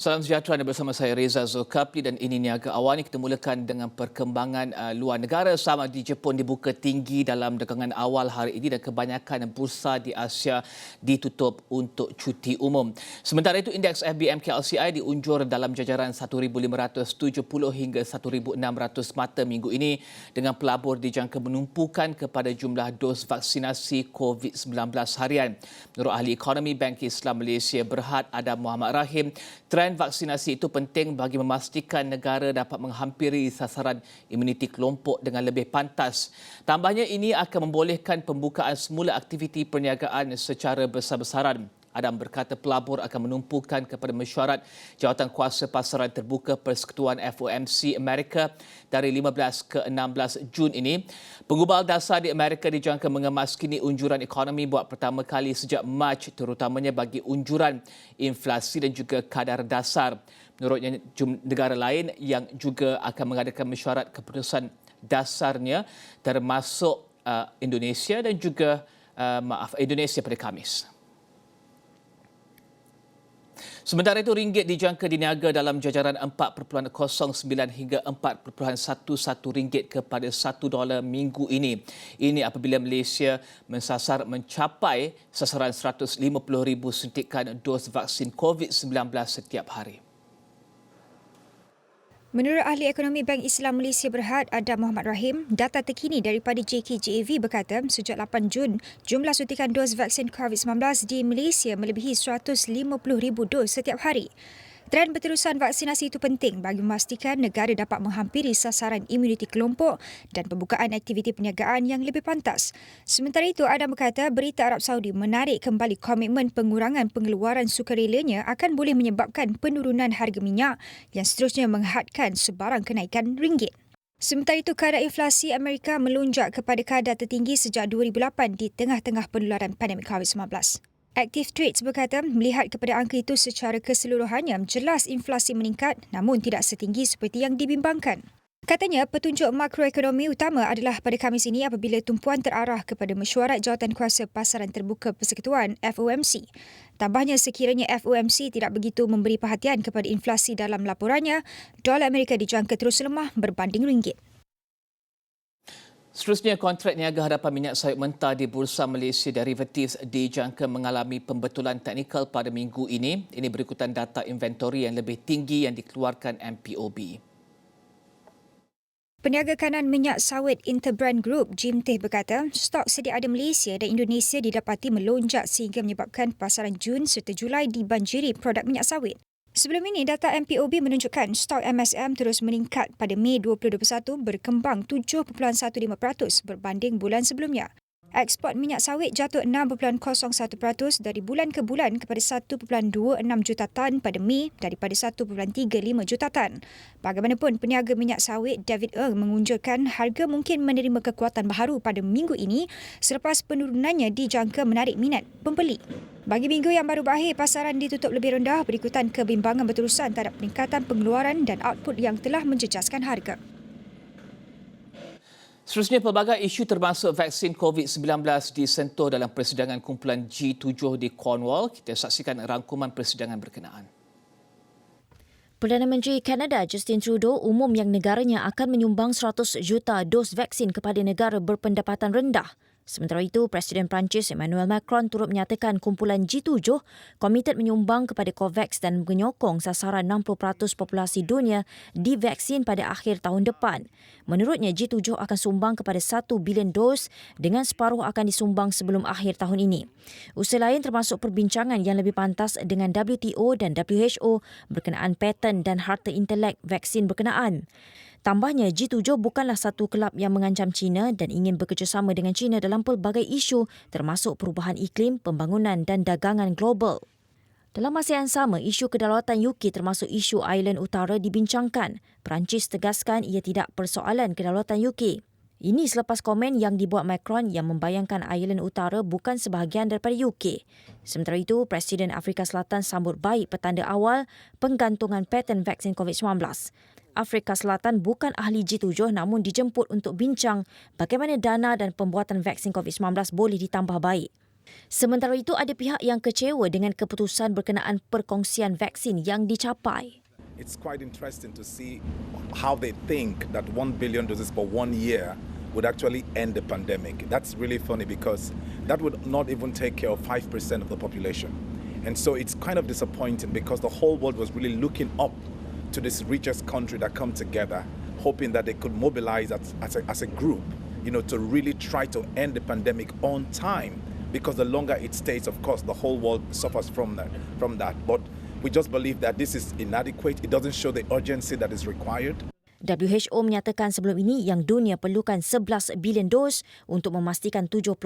Salam sejahtera, anda bersama saya Reza Zulkafli dan ini Niaga Awal. Kita mulakan dengan perkembangan luar negara. Saham di Jepun dibuka tinggi dalam dagangan awal hari ini dan kebanyakan bursa di Asia ditutup untuk cuti umum. Sementara itu, indeks FBM KLCI diunjur dalam jajaran 1,570 hingga 1,600 mata minggu ini dengan pelabur dijangka menumpukan kepada jumlah dos vaksinasi COVID-19 harian. Menurut ahli ekonomi Bank Islam Malaysia Berhad Adam Muhammad Rahim, tren vaksinasi itu penting bagi memastikan negara dapat menghampiri sasaran imuniti kelompok dengan lebih pantas. Tambahnya, ini akan membolehkan pembukaan semula aktiviti perniagaan secara besar-besaran. Adam berkata pelabur akan menumpukan kepada mesyuarat Jawatankuasa Pasaran Terbuka Persekutuan FOMC Amerika dari 15 ke 16 Jun ini. Penggubal dasar di Amerika dijangka mengemas kini unjuran ekonomi buat pertama kali sejak Mac, terutamanya bagi unjuran inflasi dan juga kadar dasar. Menurutnya, negara lain yang juga akan mengadakan mesyuarat keputusan dasarnya termasuk Indonesia dan juga Indonesia pada Khamis. Sementara itu, ringgit dijangka diniaga dalam jajaran 4.09 hingga 4.11 ringgit kepada $1 minggu ini. Ini apabila Malaysia mensasar mencapai sasaran 150,000 suntikan dos vaksin COVID-19 setiap hari. Menurut ahli ekonomi Bank Islam Malaysia Berhad Adam Muhammad Rahim, data terkini daripada JKJAV berkata sejak 8 Jun, jumlah suntikan dos vaksin COVID-19 di Malaysia melebihi 150,000 dos setiap hari. Tren berterusan vaksinasi itu penting bagi memastikan negara dapat menghampiri sasaran imuniti kelompok dan pembukaan aktiviti perniagaan yang lebih pantas. Sementara itu, Adam berkata berita Arab Saudi menarik kembali komitmen pengurangan pengeluaran sukarelanya akan boleh menyebabkan penurunan harga minyak yang seterusnya menghadkan sebarang kenaikan ringgit. Sementara itu, kadar inflasi Amerika melonjak kepada kadar tertinggi sejak 2008 di tengah-tengah penularan pandemik COVID-19. Active Trades berkata melihat kepada angka itu secara keseluruhannya jelas inflasi meningkat namun tidak setinggi seperti yang dibimbangkan. Katanya petunjuk makroekonomi utama adalah pada Khamis ini apabila tumpuan terarah kepada mesyuarat Jawatankuasa Pasaran Terbuka Persekutuan FOMC. Tambahnya, sekiranya FOMC tidak begitu memberi perhatian kepada inflasi dalam laporannya, dolar Amerika dijangka terus lemah berbanding ringgit. Seterusnya, kontrak niaga hadapan minyak sawit mentah di Bursa Malaysia Derivatives dijangka mengalami pembetulan teknikal pada minggu ini. Ini berikutan data inventori yang lebih tinggi yang dikeluarkan MPOB. Peniaga kanan minyak sawit Interbrand Group, Jimteh berkata, stok sedia ada Malaysia dan Indonesia didapati melonjak sehingga menyebabkan pasaran Jun serta Julai dibanjiri produk minyak sawit. Sebelum ini, data MPOB menunjukkan stok MSM terus meningkat pada Mei 2021 berkembang 7.15% berbanding bulan sebelumnya. Ekspor minyak sawit jatuh 6.01% dari bulan ke bulan kepada 1.26 juta tan pada Mei daripada 1.35 juta tan. Bagaimanapun, peniaga minyak sawit David Eng mengunjurkan harga mungkin menerima kekuatan baharu pada minggu ini selepas penurunannya dijangka menarik minat pembeli. Bagi minggu yang baru berakhir, pasaran ditutup lebih rendah berikutan kebimbangan berterusan terhadap peningkatan pengeluaran dan output yang telah menjejaskan harga. Seterusnya, pelbagai isu termasuk vaksin COVID-19 disentuh dalam persidangan kumpulan G7 di Cornwall. Kita saksikan rangkuman persidangan berkenaan. Perdana Menteri Kanada Justin Trudeau umum yang negaranya akan menyumbang 100 juta dos vaksin kepada negara berpendapatan rendah. Sementara itu, Presiden Perancis Emmanuel Macron turut menyatakan kumpulan G7 komited menyumbang kepada COVAX dan menyokong sasaran 60% populasi dunia divaksin pada akhir tahun depan. Menurutnya, G7 akan sumbang kepada 1 bilion dos dengan separuh akan disumbang sebelum akhir tahun ini. Usaha lain termasuk perbincangan yang lebih pantas dengan WTO dan WHO berkenaan paten dan harta intelek vaksin berkenaan. Tambahnya, G7 bukanlah satu kelab yang mengancam China dan ingin bekerjasama dengan China dalam pelbagai isu termasuk perubahan iklim, pembangunan dan dagangan global. Dalam masa yang sama, isu kedaulatan UK termasuk isu Ireland Utara dibincangkan. Perancis tegaskan ia tidak persoalan kedaulatan UK. Ini selepas komen yang dibuat Macron yang membayangkan Ireland Utara bukan sebahagian daripada UK. Sementara itu, Presiden Afrika Selatan sambut baik petanda awal penggantungan paten vaksin COVID-19. Afrika Selatan bukan ahli G7 namun dijemput untuk bincang bagaimana dana dan pembuatan vaksin COVID-19 boleh ditambah baik. Sementara itu, ada pihak yang kecewa dengan keputusan berkenaan perkongsian vaksin yang dicapai. It's quite interesting to see how they think that 1 billion doses for 1 year would actually end the pandemic. That's really funny because that would not even take care of 5% of the population. And so it's kind of disappointing because the whole world was really looking up to this richest country that come together, hoping that they could mobilize as a group, to really try to end the pandemic on time. Because the longer it stays, of course, the whole world suffers from that. But we just believe that this is inadequate. It doesn't show the urgency that is required. WHO menyatakan sebelum ini yang dunia perlukan 11 bilion dos untuk memastikan 70%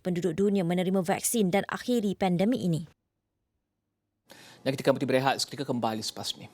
penduduk dunia menerima vaksin dan akhiri pandemik ini. Dan kita akan berehat seketika kembali selepas ini.